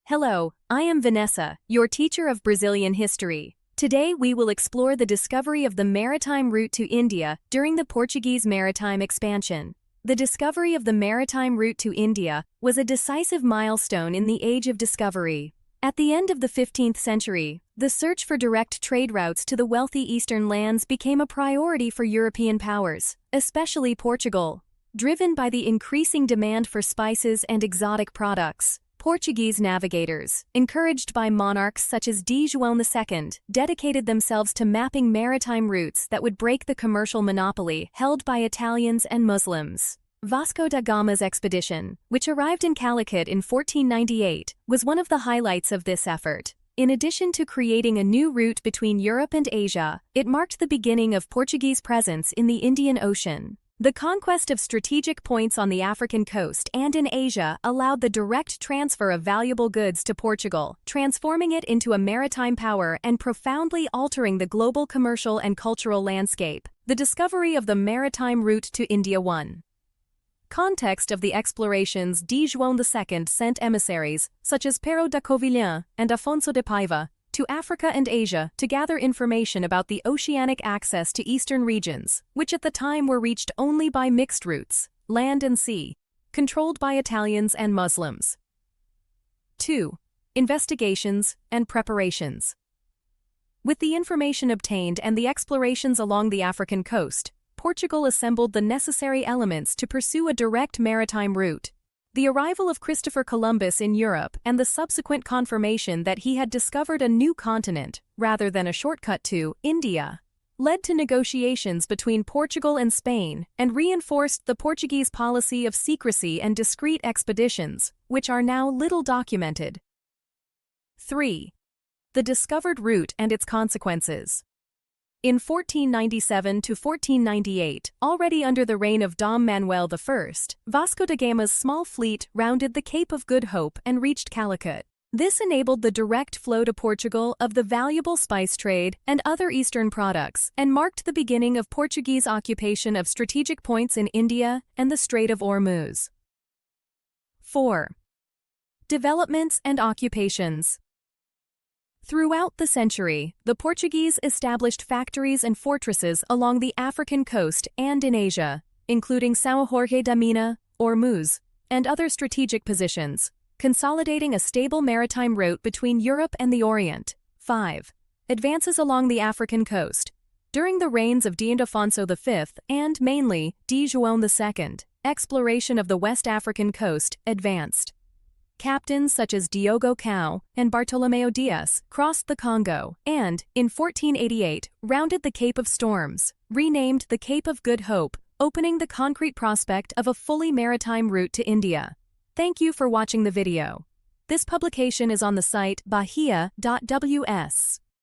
Hello, I am Vanessa, your teacher of Brazilian history. Today we will explore the discovery of the maritime route to India during the Portuguese maritime expansion. The discovery of the maritime route to India was a decisive milestone in the Age of Discovery. At the end of the 15th century, the search for direct trade routes to the wealthy eastern lands became a priority for European powers, especially Portugal. Driven by the increasing demand for spices and exotic products, Portuguese navigators, encouraged by monarchs such as João II, dedicated themselves to mapping maritime routes that would break the commercial monopoly held by Italians and Muslims. Vasco da Gama's expedition, which arrived in Calicut in 1498, was one of the highlights of this effort. In addition to creating a new route between Europe and Asia, it marked the beginning of Portuguese presence in the Indian Ocean. The conquest of strategic points on the African coast and in Asia allowed the direct transfer of valuable goods to Portugal, transforming it into a maritime power and profoundly altering the global commercial and cultural landscape. The discovery of the maritime route to India. 1. Context of the explorations. João II sent emissaries, such as Pero da Covilhã and Afonso de Paiva, to Africa and Asia to gather information about the oceanic access to eastern regions, which at the time were reached only by mixed routes, land and sea, controlled by Italians and Muslims. 2. Investigations and preparations. With the information obtained and the explorations along the African coast, Portugal assembled the necessary elements to pursue a direct maritime route. The arrival of Christopher Columbus in Europe and the subsequent confirmation that he had discovered a new continent, rather than a shortcut to India, led to negotiations between Portugal and Spain and reinforced the Portuguese policy of secrecy and discreet expeditions, which are now little documented. 3. The discovered route and its consequences. In 1497 to 1498, already under the reign of Dom Manuel I, Vasco da Gama's small fleet rounded the Cape of Good Hope and reached Calicut. This enabled the direct flow to Portugal of the valuable spice trade and other eastern products and marked the beginning of Portuguese occupation of strategic points in India and the Strait of Ormuz. 4. Developments and occupations. Throughout the century, the Portuguese established factories and fortresses along the African coast and in Asia, including São Jorge da Mina, Ormuz, and other strategic positions, consolidating a stable maritime route between Europe and the Orient. 5. Advances along the African coast. During the reigns of D. Afonso V and, mainly, D. João II, exploration of the West African coast advanced. Captains such as Diogo Cao and Bartolomeu Dias crossed the Congo and, in 1488, rounded the Cape of Storms, renamed the Cape of Good Hope, opening the concrete prospect of a fully maritime route to India. Thank you for watching the video. This publication is on the site bahia.ws.